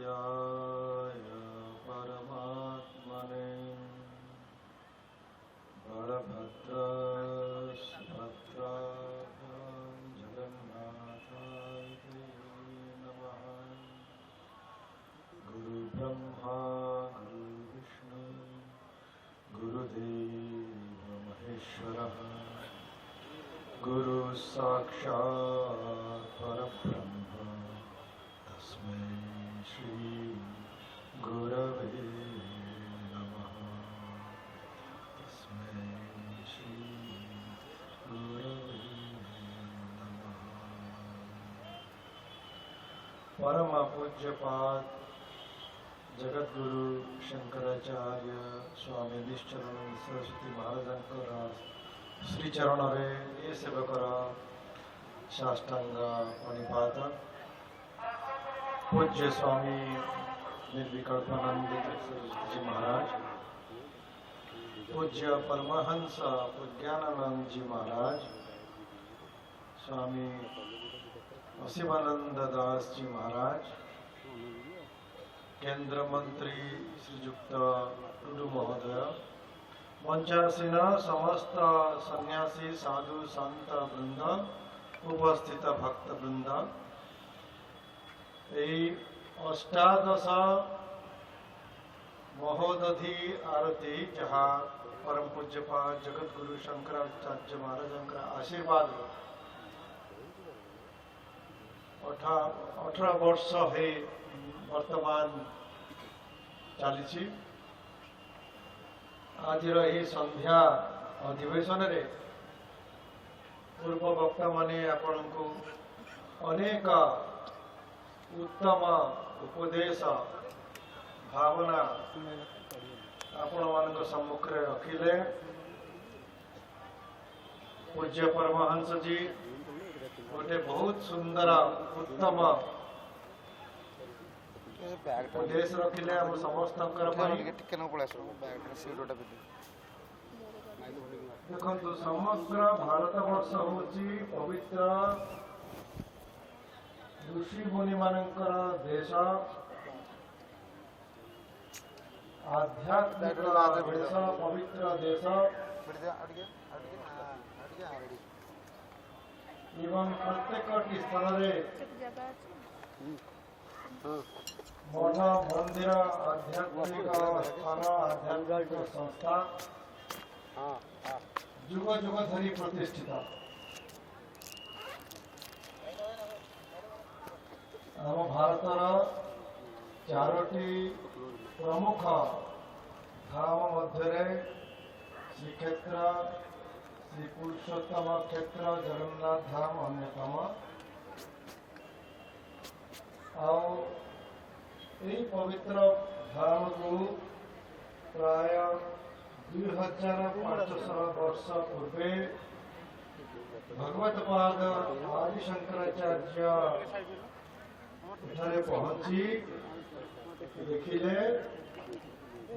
नित्याय परमात्मने बलभद्र सुभद्राभ्यां जगन्नाथाय नमः। गुरुब्रह्मा गुरुविष्णु गुरुदेव महेश्वरः गुरु साक्षात् परब्रह्म तस्मै श्री गुरवे नमः। तस्मै श्री गुरवे नमः। परम पूज्यपाद जगद्गुरु शंकराचार्य स्वामी निश्चलानंद सरस्वती महाराजंकर श्रीचरण ये सेवकर साष्टांग प्रणिपात पूज्य स्वामी निर्विकल्पानंद सरस्वती जी महाराज, पूज्य परमहंस प्रज्ञानानंद जी महाराज, स्वामी असीमानंद दास जी महाराज, केंद्र मंत्री श्रीयुक्त टुडू महोदय, मंचासीन समस्त सन्यासी साधु संत वृंद, उपस्थित भक्त वृंद, अष्टादश महोदधि आरती जहाँ परम पूज्यपाद जगद्गुरु शंकराचार्य महाराज आशीर्वाद 18 वर्ष है वर्तमान चली। आज संध्या अधिवेशन रे पूर्व वक्ता माने आपण को अनेक उत्तम उपदेश भावना आपण मान सम्मुख रखिले। पूज्य परमहंस जी गोटे बहुत सुंदर उत्तम उपदेश रखिले हम समस्त। देखो समग्र भारत वर्ष हूँ पवित्र ऋषि मुनि मानकर देश, आध्यात्मिक देश, पवित्र देश एवं प्रत्येक स्थान मठ मंदिर आध्यात्मिक स्थान आध्यात्मिक संस्था जुग जुग धरी प्रतिष्ठित। आम भारतर 4टी प्रमुख धाम मध्य श्रीक्षेत्र श्री पुरुषोत्तम क्षेत्र जगन्नाथ धाम अन्यतम। यही पवित्र धाम को प्राय 2500 वर्ष पूर्वे भगवत्पाद आदि शंकराचार्य एठारे पहुंची देखिले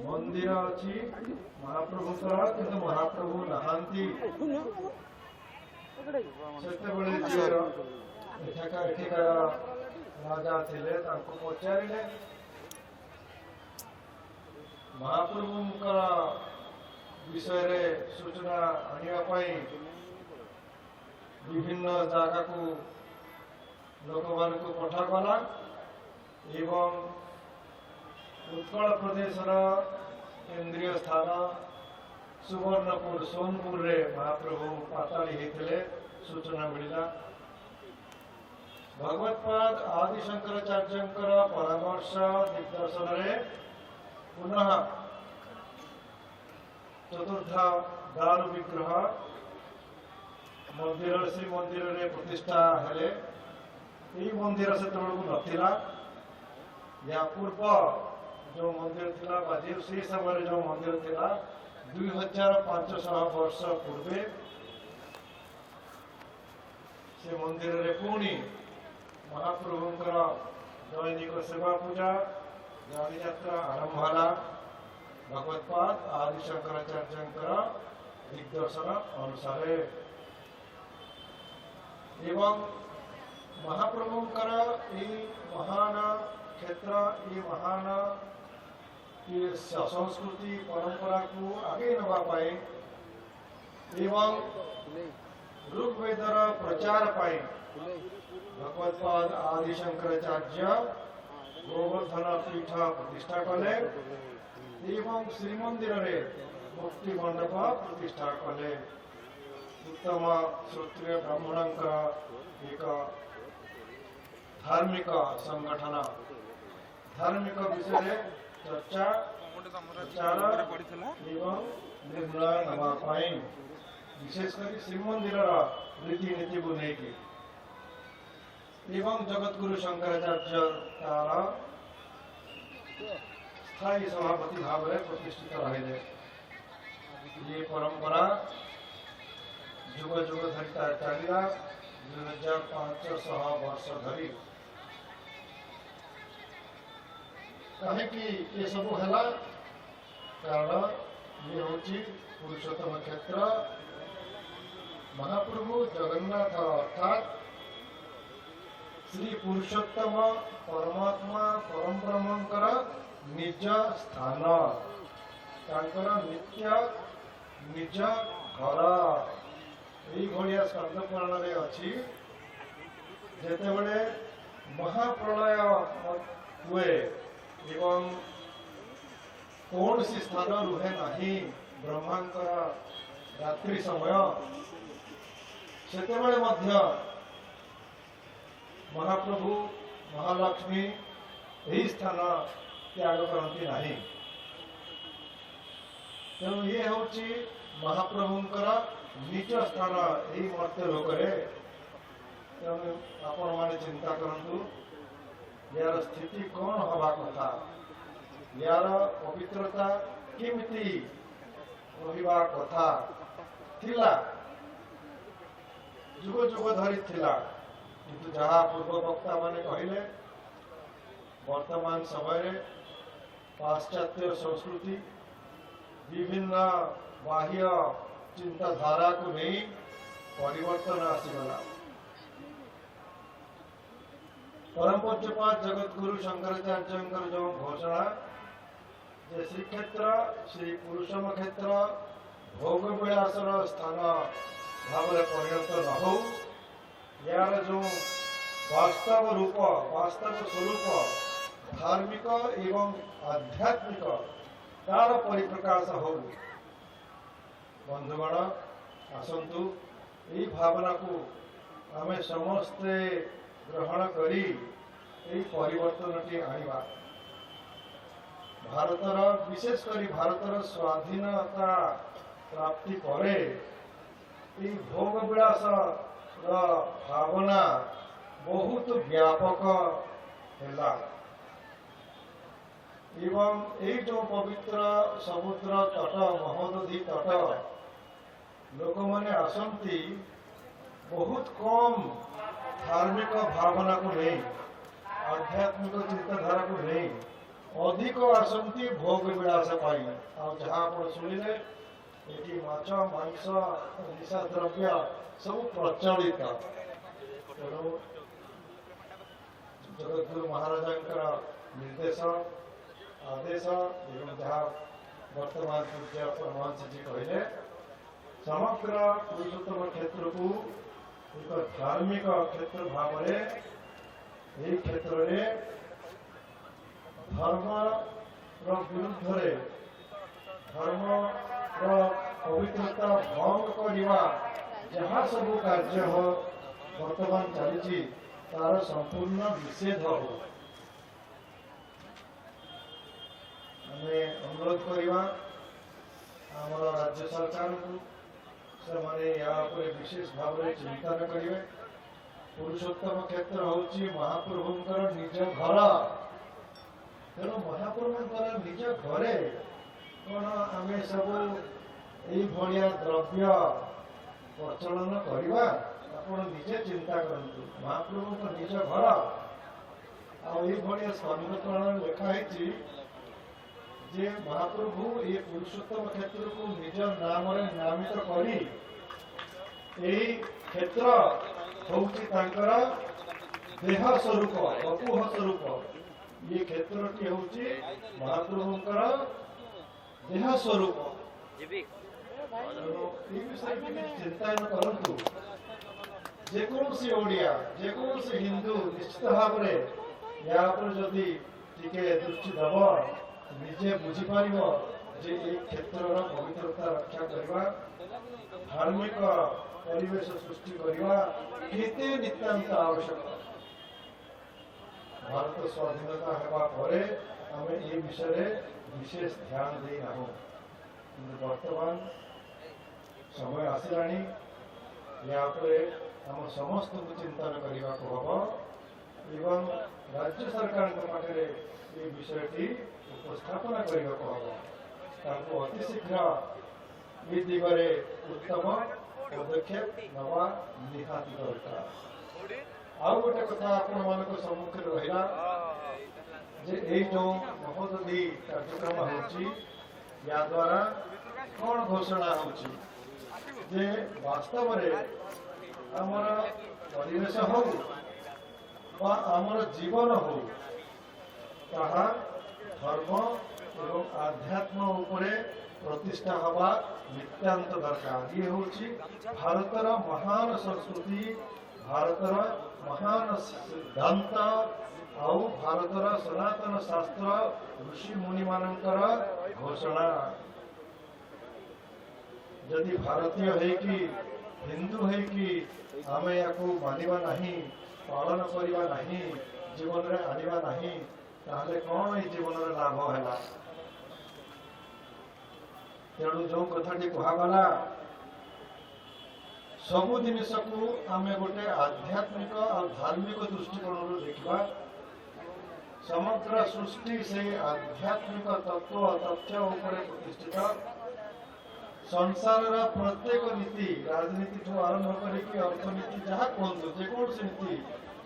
मंदिर अच्छी महाप्रभु किंतु महाप्रभु नहांती। एठाकार राजा थिले तांको पचारिले महाप्रभुंकर विषय रे सूचना आनिया विभिन्न जगह को लोक मान को पठागला एवं उत्कल प्रदेश केंद्रीय स्थान सुवर्णपुर सोनपुर रे महाप्रभु पाताली होते सूचना मिला। भगवत्पाद आदि शंकराचार्य परामर्श दिग्दर्शन रे पुनः चतुर्थ दारु विग्रह मंदिर श्री मंदिर रे प्रतिष्ठा हेले। यही मंदिर से नथिला, या पूर्व जो मंदिर थिला बाजी से समय जो मंदिर थिला 2500 वर्ष पूर्वे से मंदिर रे पुणी महाप्रभुंकर दैनिक सेवा पूजा गाड़ी यात्रा आरंभ होला। भगवत्पाद आदि शंकराचार्य दिग्दर्शन अनुसार एवं महाप्रभुंकर महान क्षेत्र ये महान ये संस्कृति परंपरा को आगे नवाई एवं ऋग्वेदर प्रचार पाई भगवत्पाद आदि शंकराचार्य गोवर्धन पीठ प्रतिष्ठा कले एवं श्रीमंदिर रे मुक्ति मंडप प्रतिष्ठा कले उत्तम श्रोत्रिय ब्राह्मण एक धार्मिक संगठन धार्मिक विषय चर्चा प्रचार एवं निर्णय नवाई विशेषकर श्रीमंदिर रीति नीति को लेकिन एवं जगतगुरु शंकराचार्य तार स्थायी सभापति भाव में प्रतिष्ठित रहे ये परंपरा जुग जुग धरी चलिया 2500 वर्ष धरी कहीं ये सब है कारण ये हूँ पुरुषोत्तम क्षेत्र महाप्रभु जगन्नाथ अर्थात श्री पुरुषोत्तम परमात्मा परम ब्रह्मंकर निज स्थान तांकर नित्य निज घर यही स्कंद पुराण में अच्छी जेतेबेले महाप्रलय हुए एवं कौन सी स्थान रुहे नहीं ब्रह्मांकर रात्रि समय सेतेबेले मध्य महाप्रभु महालक्ष्मी यही स्थान त्याग करती नहीं तेणु ये हूँ महाप्रभुंकर निज स्थान यही मर्त्य लोकरे तेणु आपण मैंने चिंता करूँ यार स्थिति कौन हवा कथा यार पवित्रता केमिति रहिबा कथा थिला जुग जुग धरी थिला किंतु जहाँ पूर्व वक्ता माने कहले वर्तमान समय पाश्चात्य संस्कृति विभिन्न बाह्य चिंताधारा को नहीं परिवर्तन आसीगला परम पूज्यपाद जगतगुरु शंकराचार्य जो घोषणा जे श्री क्षेत्र श्री पुरुषोत्तम क्षेत्र भोग विलासर स्थान भाव परिणत न हो यार जो वास्तव रूप वास्तव स्वरूप धार्मिक एवं आध्यात्मिक तार परिप्रकाश हो बंधुगण आसतु यही भावना को आम समस्ते ग्रहण करी यही परिवर्तन टी आनिबा भारतर विशेषकर भारतर स्वाधीनता प्राप्ति पर भोग विलास भावना बहुत व्यापक है एवं ये जो पवित्र समुद्र तट महोदधि तट लोक मैंने आसंती बहुत कम धार्मिक भावना को नहीं आध्यात्मिक चिंताधारा को नहीं अधिक आसंती भोग विलास पाई जहाँ आप शुणिले ये माछ मांस निशा द्रव्य सब प्रचलित तेणु जगतगुरु महाराजा निर्देश आदेश एवं जहाँ वर्तमान पूज्य परमहंस जी कहले समग्र पुरुषोत्तम क्षेत्र को एक धार्मिक क्षेत्र भाव में क्षेत्र में धर्म विरुद्ध धर्म पवित्रता भंग करवा जहाँ सब कार्य हो वर्तमान चली तार संपूर्ण निषेध हो अनुरोध करवा आमर राज्य सरकार को से विशेष भाव में चिंतन करेंगे पुरुषोत्तम क्षेत्र हूँ महाप्रभुंकर निज घर तेणु महाप्रभुंकर निज घरे कौन आम सब यह द्रव्य प्रचलन करवा आप निजे चिंता करूँ महाप्रभु निज घर आ स्कंद पुराण लिखाई जे महाप्रभु ये पुरुषोत्तम क्षेत्र को निज नाम नामित करी क्षेत्र हूँ देह स्वरूप अपूह स्वरूप ये क्षेत्रटी हूँ महाप्रभुंकर देह स्वरूप चिंतन करतु जेकोसी ओडिया जेकोसी हिंदू निश्चित भाव में या जदि टिके दृष्टि दब निजे बुझीपर जे एक क्षेत्र पवित्रता रक्षा करवा धार्मिक परिवेश सृष्टि करवा केते नितांत आवश्यक। भारत स्वाधीनता हेबा परे आमे ए विषय विशेष ध्यान दे नाहु किंतु वर्तमान समय आसिलानी या परे हम समस्त को चिंतन करने को हम एवं राज्य सरकार पाखे ये विषयटी उपस्थापना करने को हम अतिशीघ्र ये दिगरे उत्तम पदक्षेप नवा निहाती दरकार। आउ गोटे कथा आपण मान सम्मुख रहा जे जो महोदधि कार्यक्रम होची या द्वारा कौन घोषणा होची जे वास्तव में आमर परिवेश हो आमर जीवन हो ताहा धर्म एवं आध्यात्म उपरे प्रतिष्ठा हवा नित्यांत दरकार। ये होची भारतर महान संस्कृति भारतर महान सिद्धांत आउ भारतर सनातन शास्त्र ऋषि मुनि मानकर घोषणा जदि भारतीय है कि हिंदू है कि आम या मानिबा नहीं पालन करवा नहीं जीवन में आनिबा नहीं ताहले कौन ये जीवन में लाभ है। तेणु जो कथाटी कहगला सबु जिनिस को आम गोटे आध्यात्मिक और धार्मिक दृष्टिकोण देखा समग्र सृष्टि से आध्यात्मिक तत्व तथ्य उपर प्रतिष्ठित संसार प्रत्येक नीति राजनीति ठू आरंभ कर अर्थनीति जहाँ कहतु जेकोसी नीति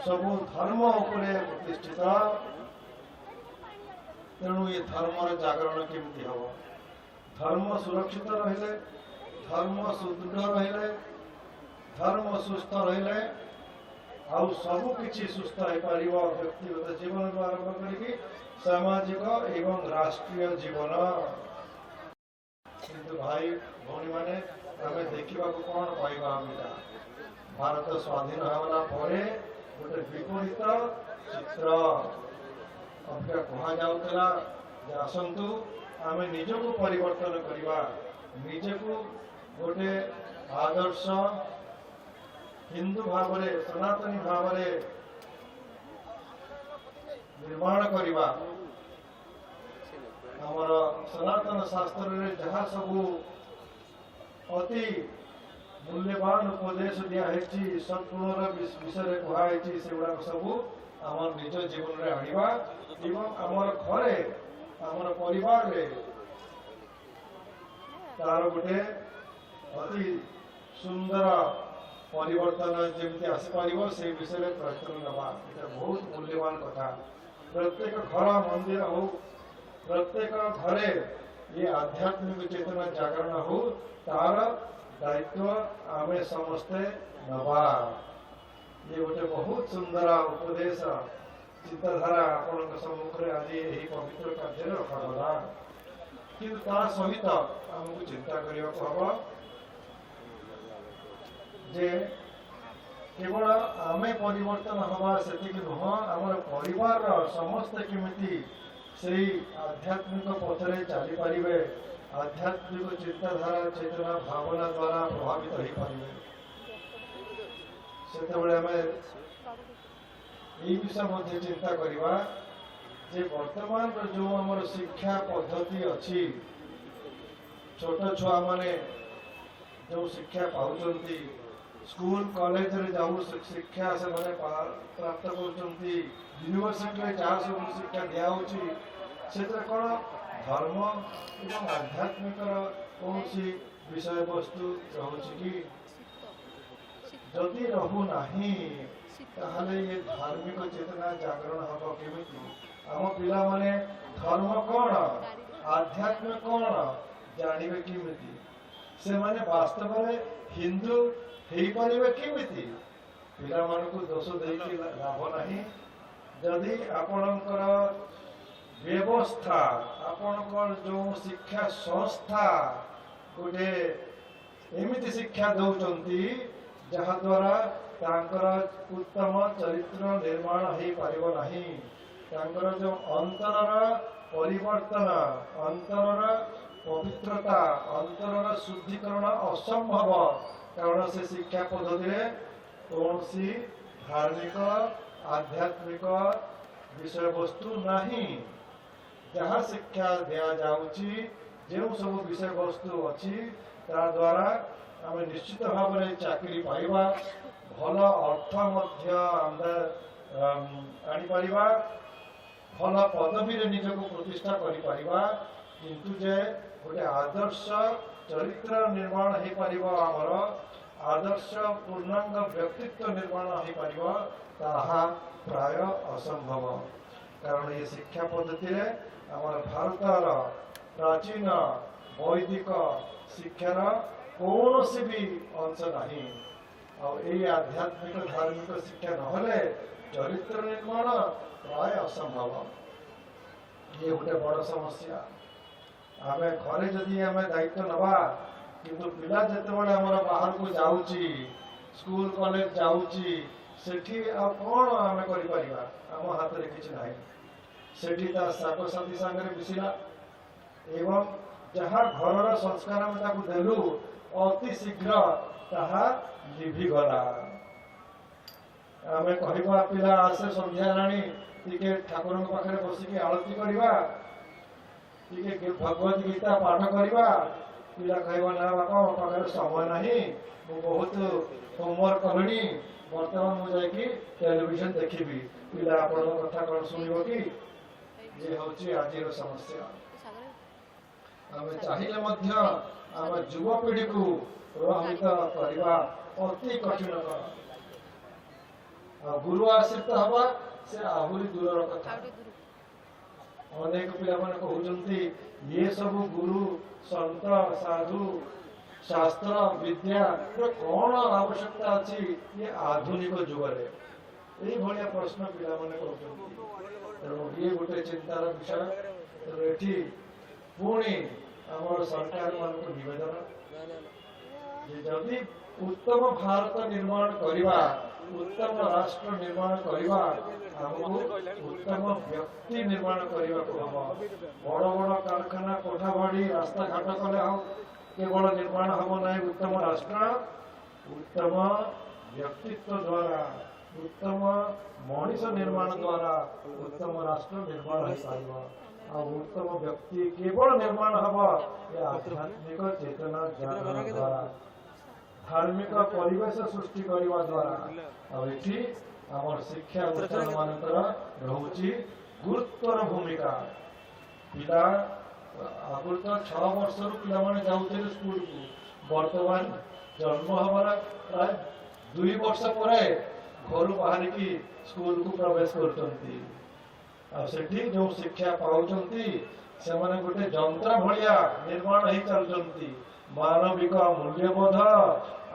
सबू धर्म उपरे प्रतिष्ठित। तेणु ये धर्म जागरण केमती हम धर्म सुरक्षित रहिले धर्म सुदृढ़ रहिले धर्म सुस्थ रहिले आउ सबु किछि सुस्थ हो पार व्यक्तिगत जीवन को आरंभ कर सामाजिक एवं राष्ट्रीय जीवन। किंतु भाई भौणी माने आमे देखा कौन पाइबा भारत स्वाधीन होगा परे गोटे विपरीत चित्र अभिका कह जाऊला आसतु आमे निजको परिवर्तन करवा निजको गोटे आदर्श हिंदू भाव में सनातनी भाव में निर्माण करवा आमर सनातन शास्त्र रे जहाँ सबू अति मूल्यवान उपदेश दिखाई सद्गुणर विषय कहुई से गुड़ाक सबू आम निज जीवन में आनिबा एवं आमर घरे आमर परिवार रे तार गोटे अति सुंदर परिवर्तन जमी आसपार से विषय में प्रयत्न नवा बहुत मूल्यवान कथा। प्रत्येक घर मंदिर हो प्रत्येक घरे ये आध्यात्मिक चेतना जागरण हो तार दायित्व आमे समस्ते नवा। ये गोटे बहुत सुंदर उपदेश चिंताधारा आपण सम्मुख में आज यही पवित्र कार्य रखा कि सहित आमको चिंता करने हम जे केवल आमे परिवर्तन हवा से नुह आम परिवार समस्त केमिति से आध्यात्मिक पथरे चली पारे आध्यात्मिक चिंताधारा चेतना भावना द्वारा प्रभावित हो पारे से आम ये विषय चिंता करवा जे वर्तमान जो आम शिक्षा पद्धति अच्छी छोट छुआ माने जो शिक्षा पाँच स्कूल कॉलेज रे जाऊ शिक्षा से माने प्राप्त कर यूनिवर्सिटी में जहाँ सब शिक्षा दिखाई से कौन धर्म एवं आध्यात्मिक कौन विषय वस्तु रही जदि रहूना ये धार्मिक चेतना जागरण हम केमी आम पिला माने धर्म कौन आध्यात्म कौन जानवे केमी से माने वास्तव में हिंदू हो पारे केमी पिला मानक दोष दे लाभ ना जदि आपणकर व्यवस्था आपणकर जो शिक्षा संस्था गोटे एमिति शिक्षा दौरान जहाद्वारा तांकर उत्तम चरित्र निर्माण हो पारिब नाही तांकर जो अंतरर परिवर्तन अंतरर पवित्रता अंतरर शुद्धिकरण असंभव कारण से शिक्षा पद्धति कौन सी धार्मिक आध्यात्मिक विषय वस्तु नहीं जहाँ शिक्षा दिया जाउची जो सब विषय वस्तु अच्छी ता द्वारा आम निश्चित भाव में चाकरी पाइबा भल अर्थ आनीपर भल पदवी निजक प्रतिष्ठा करिपरिबा किंतु जे गोटे आदर्श चरित्र निर्माण हो पारिब आमर आदर्श पूर्णांग व्यक्तित्व निर्माण हो पारिब ताहा प्राय असंभव कारण ये शिक्षा पद्धति रे आमर भारतर प्राचीन वैदिक शिक्षार कौन सी भी अंश नहीं और आध्यात्मिक धार्मिक शिक्षा नहले चरित्र निर्माण प्राय असंभव ये गोटे बड़ समस्या आम घरे जदि आम दायित्व नवा किंतु पिला जितेबाला आमर बाहर को जाऊँगी स्कूल कॉलेज जाऊँगी सेठी कौन आम कर आम हाथ में किसी ना सेठी साथी सांगे मिसिला एवं जहाँ घर संस्कार आम देलु अति शीघ्र ताहा लिभिगला आम कह पिला आसे संध्या राणी टिके ठाकुर पाखे बसिक आरती करवा टिके भगवत गीता पाठ करवा पिला कह ना बापा मो पाखे समय नहीं मु बहुत होमवर्क कली बर्तमान मुझे टेलीविजन देखी पिला आप कथा कौन शुणव कि ये हूँ आज समस्या आम चाहिए आम युवपीढ़ी को प्रभावित करवा अति कठिन गुरु आश्रित हवा से आहरी दूर कथा अनेक पिला कहते ये सब गुरु संत साधु शास्त्र विद्या कौन आवश्यकता अच्छी ये आधुनिक जुगे ये प्रश्न पिला तेणु ये गोटे चिंतार विषय तेणु ये पुणी आम सरकार मान नवेदन जदि उत्तम भारत निर्माण करवा उत्तम राष्ट्र निर्माण करवा आमको उत्तम व्यक्ति निर्माण करने को हम बड़ बड़ कारखाना कोठाबाड़ी रास्ता घाट कले केवल निर्माण हम ना उत्तम राष्ट्र उत्तम व्यक्तित्व द्वारा उत्तम मनीष निर्माण द्वारा उत्तम राष्ट्र निर्माण हो पार उत्तम व्यक्ति केवल निर्माण हम आध्यात्मिक चेतना जागरण द्वारा धार्मिक परिवेश सृष्टि करने द्वारा ये आम शिक्षा अनुष्ठान मानकर रोचे गुरुत्वर भूमिका पिला आगुरी तो 6 वर्ष पिला माने जाऊे स्कूल को वर्तमान जन्म हमारा प्राय 2 वर्ष पर घर बाहर की स्कूल को प्रवेश कर जो शिक्षा पाँच से गोटे जंत्र भाया निर्माण हो चलती मानविक मूल्यबोध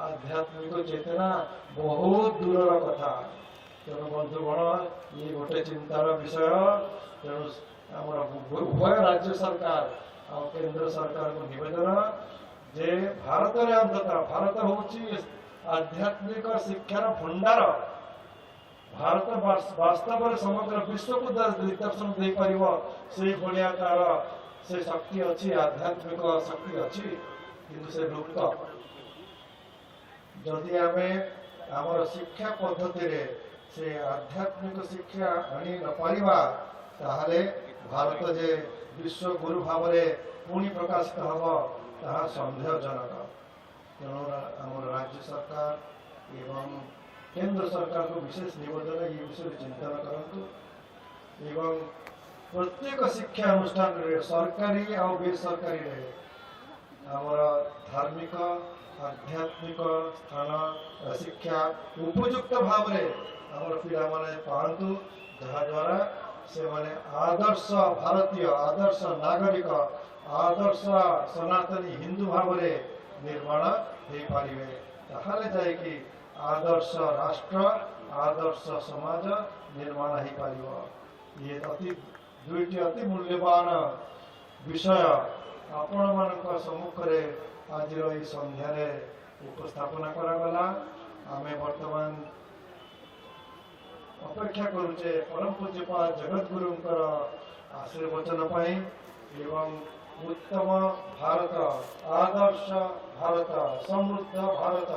आध्यात्मिक चेतना बहुत दूर कथा तेणु बंधुगण ये गोटे चिंतार विषय तेणु उभय राज्य सरकार और केंद्र सरकार को निवेदन जे भारत में अंततः भारत हूँ आध्यात्मिक शिक्षार भंडार भारत वास्तव में समग्र विश्व को दिग्दर्शन दे पार से भाया तार से शक्ति अच्छी आध्यात्मिक शक्ति अच्छी किंतु से लुप्त जदि आम आम शिक्षा पद्धति से आध्यात्मिक शिक्षा आनी न पारिबा ताहले भारत जे विश्व गुरु भाव में पुणी प्रकाशित हम ताहा संदेहजनक तेणु आम राज्य सरकार एवं केंद्र सरकार को विशेष निवेदन ये विषय चिंतन करूँ एवं प्रत्येक शिक्षा अनुष्ठान सरकारी और बेसरकारी आमर धार्मिक आध्यात्मिक स्थान शिक्षा उपयुक्त भाव में आमर पिला माने पांतु जहाद्वारा से माने आदर्श भारतीय आदर्श नागरिक आदर्श सनातनी हिंदू भाव में निर्माण हो पारे ताहले जाए कि आदर्श राष्ट्र आदर्श समाज निर्माण हो पार। ये दुईटी अति मूल्यवान विषय आपण मान सम्मुख आज संध्यार उपस्थापना करागला। आम बर्तमान अपेक्षा करुचे परम पूज्यपाद जगद्गुरुंकर आशीर्वचन पाई एवं उत्तम भारत, आदर्श भारत, समृद्ध भारत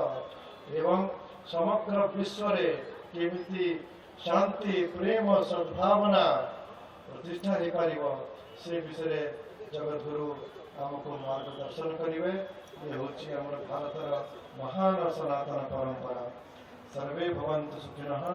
एवं समग्र विश्व रे केमिति शांति प्रेम सद्भावना प्रतिष्ठा हो पार से विषय जगद्गुरु आमको मार्गदर्शन करेंगे। ये हूँ आम भारतर महान सनातन परंपरा। सर्वे भवन्तु सुखिनः।